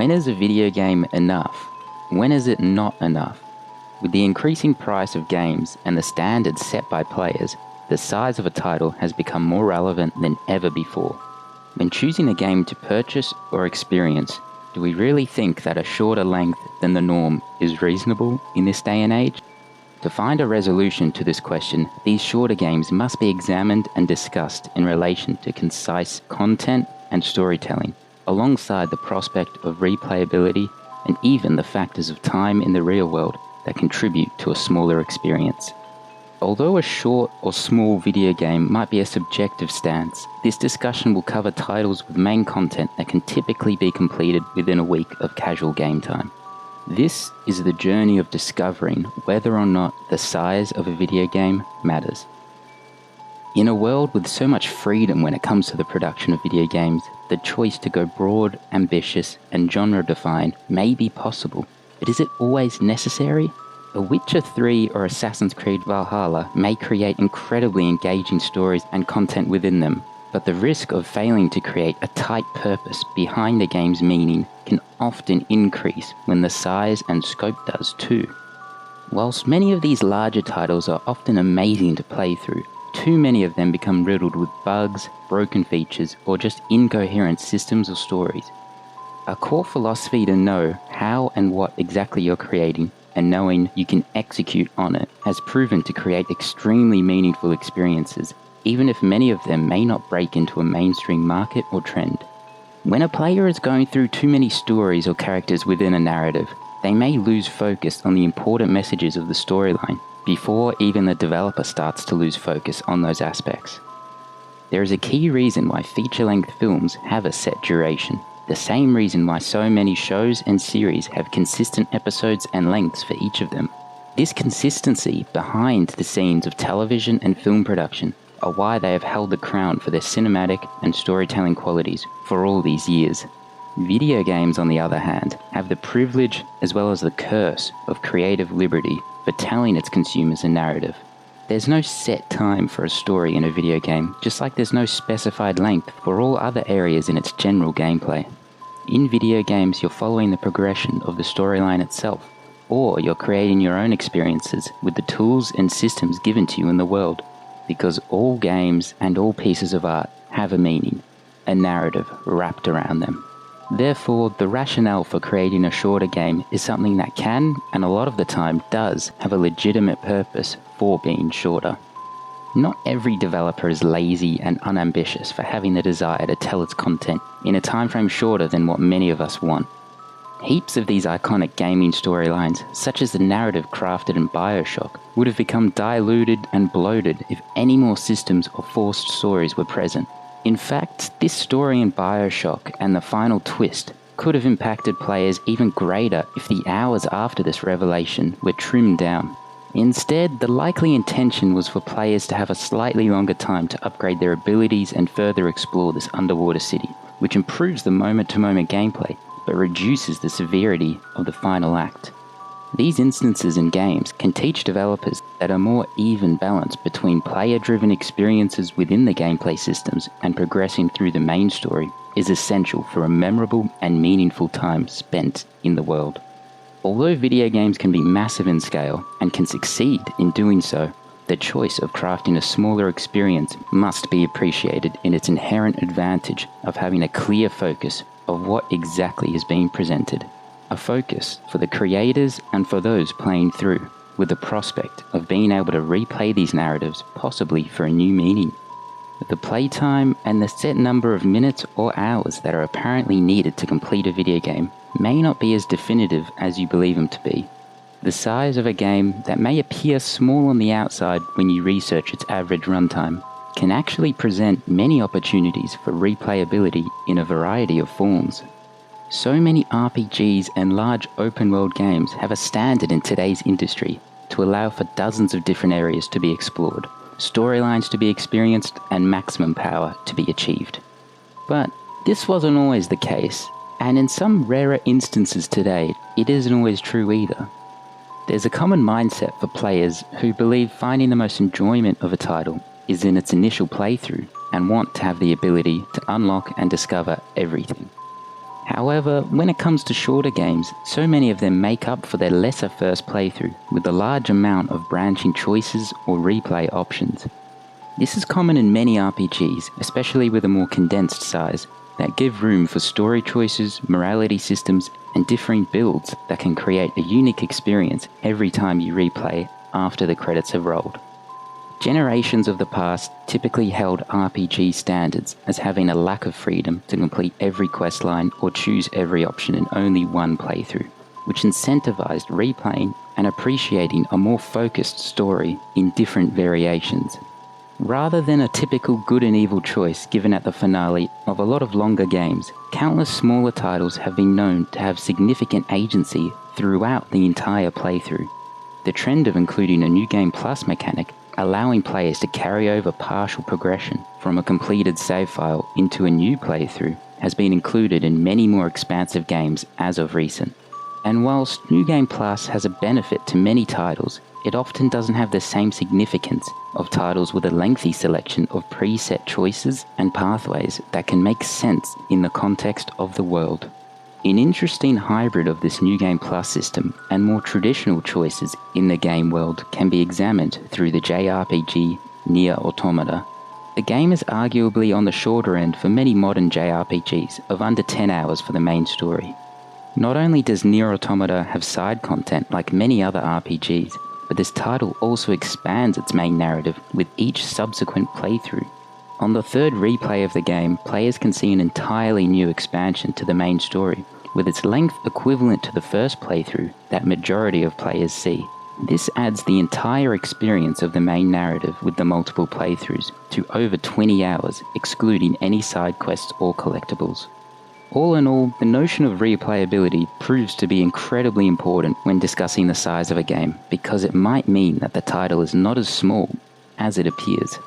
When is a video game enough? When is it not enough? With the increasing price of games and the standards set by players, the size of a title has become more relevant than ever before. When choosing a game to purchase or experience, do we really think that a shorter length than the norm is reasonable in this day and age? To find a resolution to this question, these shorter games must be examined and discussed in relation to concise content and storytelling, alongside the prospect of replayability and even the factors of time in the real world that contribute to a smaller experience. Although a short or small video game might be a subjective stance, this discussion will cover titles with main content that can typically be completed within a week of casual game time. This is the journey of discovering whether or not the size of a video game matters. In a world with so much freedom when it comes to the production of video games, the choice to go broad, ambitious, and genre-defined may be possible, but is it always necessary? The Witcher 3 or Assassin's Creed Valhalla may create incredibly engaging stories and content within them, but the risk of failing to create a tight purpose behind a game's meaning can often increase when the size and scope does too. Whilst many of these larger titles are often amazing to play through, too many of them become riddled with bugs, broken features, or just incoherent systems or stories. A core philosophy to know how and what exactly you're creating and knowing you can execute on it has proven to create extremely meaningful experiences, even if many of them may not break into a mainstream market or trend. When a player is going through too many stories or characters within a narrative, they may lose focus on the important messages of the storyline before even the developer starts to lose focus on those aspects. There is a key reason why feature-length films have a set duration. The same reason why so many shows and series have consistent episodes and lengths for each of them. This consistency behind the scenes of television and film production are why they have held the crown for their cinematic and storytelling qualities for all these years. Video games, on the other hand, have the privilege as well as the curse of creative liberty for telling its consumers a narrative. There's no set time for a story in a video game, just like there's no specified length for all other areas in its general gameplay. In video games, you're following the progression of the storyline itself, or you're creating your own experiences with the tools and systems given to you in the world, because all games and all pieces of art have a meaning, a narrative wrapped around them. Therefore, the rationale for creating a shorter game is something that can, and a lot of the time does, have a legitimate purpose for being shorter. Not every developer is lazy and unambitious for having the desire to tell its content in a time frame shorter than what many of us want. Heaps of these iconic gaming storylines, such as the narrative crafted in BioShock, would have become diluted and bloated if any more systems or forced stories were present. In fact, this story in BioShock and the final twist could have impacted players even greater if the hours after this revelation were trimmed down. Instead, the likely intention was for players to have a slightly longer time to upgrade their abilities and further explore this underwater city, which improves the moment-to-moment gameplay, but reduces the severity of the final act. These instances in games can teach developers that a more even balance between player-driven experiences within the gameplay systems and progressing through the main story is essential for a memorable and meaningful time spent in the world. Although video games can be massive in scale and can succeed in doing so, the choice of crafting a smaller experience must be appreciated in its inherent advantage of having a clear focus of what exactly is being presented. A focus for the creators and for those playing through, with the prospect of being able to replay these narratives possibly for a new meaning. The playtime and the set number of minutes or hours that are apparently needed to complete a video game may not be as definitive as you believe them to be. The size of a game that may appear small on the outside when you research its average runtime can actually present many opportunities for replayability in a variety of forms. So many RPGs and large open-world games have a standard in today's industry to allow for dozens of different areas to be explored, storylines to be experienced, and maximum power to be achieved. But this wasn't always the case, and in some rarer instances today, it isn't always true either. There's a common mindset for players who believe finding the most enjoyment of a title is in its initial playthrough and want to have the ability to unlock and discover everything. However, when it comes to shorter games, so many of them make up for their lesser first playthrough with a large amount of branching choices or replay options. This is common in many RPGs, especially with a more condensed size, that give room for story choices, morality systems, and differing builds that can create a unique experience every time you replay after the credits have rolled. Generations of the past typically held RPG standards as having a lack of freedom to complete every questline or choose every option in only one playthrough, which incentivized replaying and appreciating a more focused story in different variations. Rather than a typical good and evil choice given at the finale of a lot of longer games, countless smaller titles have been known to have significant agency throughout the entire playthrough. The trend of including a New Game Plus mechanic, allowing players to carry over partial progression from a completed save file into a new playthrough, has been included in many more expansive games as of recent. And whilst New Game Plus has a benefit to many titles, it often doesn't have the same significance of titles with a lengthy selection of preset choices and pathways that can make sense in the context of the world. An interesting hybrid of this New Game Plus system and more traditional choices in the game world can be examined through the JRPG Nier Automata. The game is arguably on the shorter end for many modern JRPGs of under 10 hours for the main story. Not only does Nier Automata have side content like many other RPGs, but this title also expands its main narrative with each subsequent playthrough. On the third replay of the game, players can see an entirely new expansion to the main story, with its length equivalent to the first playthrough that majority of players see. This adds the entire experience of the main narrative with the multiple playthroughs to over 20 hours, excluding any side quests or collectibles. All in all, the notion of replayability proves to be incredibly important when discussing the size of a game, because it might mean that the title is not as small as it appears.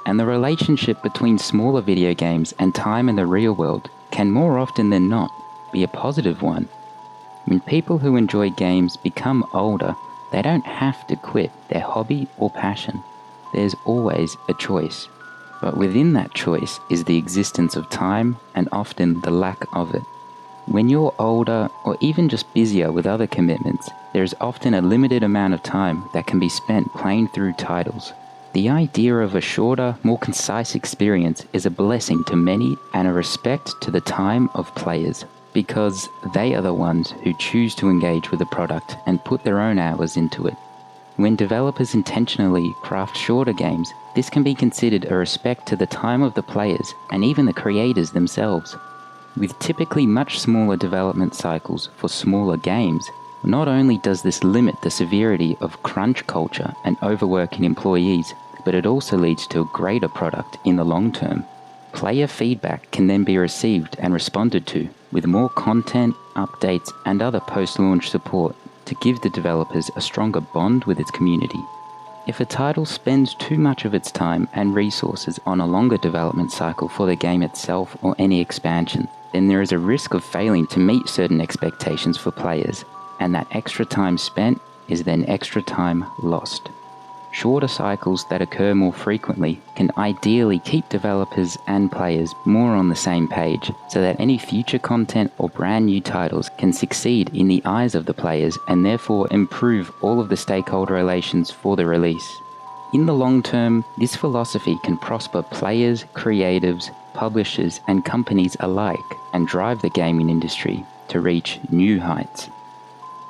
And the relationship between smaller video games and time in the real world can more often than not be a positive one. When people who enjoy games become older, they don't have to quit their hobby or passion. There's always a choice. But within that choice is the existence of time and often the lack of it. When you're older or even just busier with other commitments, there is often a limited amount of time that can be spent playing through titles. The idea of a shorter, more concise experience is a blessing to many and a respect to the time of players, because they are the ones who choose to engage with the product and put their own hours into it. When developers intentionally craft shorter games, this can be considered a respect to the time of the players and even the creators themselves. With typically much smaller development cycles for smaller games, not only does this limit the severity of crunch culture and overworking employees, but it also leads to a greater product in the long term. Player feedback can then be received and responded to, with more content, updates, and other post-launch support to give the developers a stronger bond with its community. If a title spends too much of its time and resources on a longer development cycle for the game itself or any expansion, then there is a risk of failing to meet certain expectations for players, and that extra time spent is then extra time lost. Shorter cycles that occur more frequently can ideally keep developers and players more on the same page, so that any future content or brand new titles can succeed in the eyes of the players and therefore improve all of the stakeholder relations for the release. In the long term, this philosophy can prosper players, creatives, publishers, and companies alike and drive the gaming industry to reach new heights.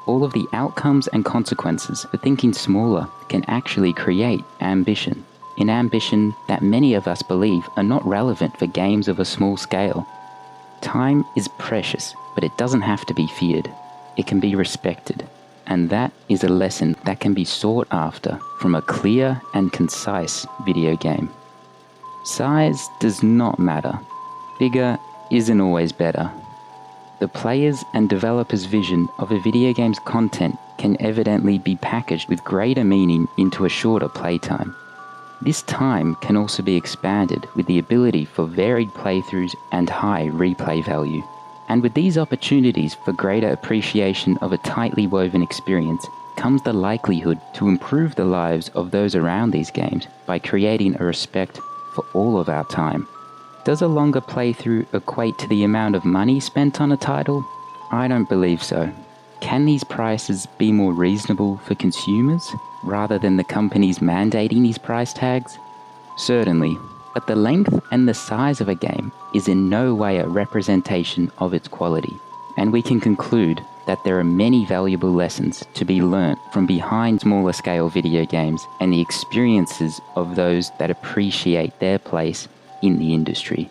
All of the outcomes and consequences for thinking smaller can actually create ambition. An ambition that many of us believe are not relevant for games of a small scale. Time is precious, but it doesn't have to be feared. It can be respected. And that is a lesson that can be sought after from a clear and concise video game. Size does not matter. Bigger isn't always better. The player's and developer's vision of a video game's content can evidently be packaged with greater meaning into a shorter playtime. This time can also be expanded with the ability for varied playthroughs and high replay value. And with these opportunities for greater appreciation of a tightly woven experience comes the likelihood to improve the lives of those around these games by creating a respect for all of our time. Does a longer playthrough equate to the amount of money spent on a title? I don't believe so. Can these prices be more reasonable for consumers, rather than the companies mandating these price tags? Certainly, but the length and the size of a game is in no way a representation of its quality, and we can conclude that there are many valuable lessons to be learnt from behind smaller scale video games and the experiences of those that appreciate their place in the industry.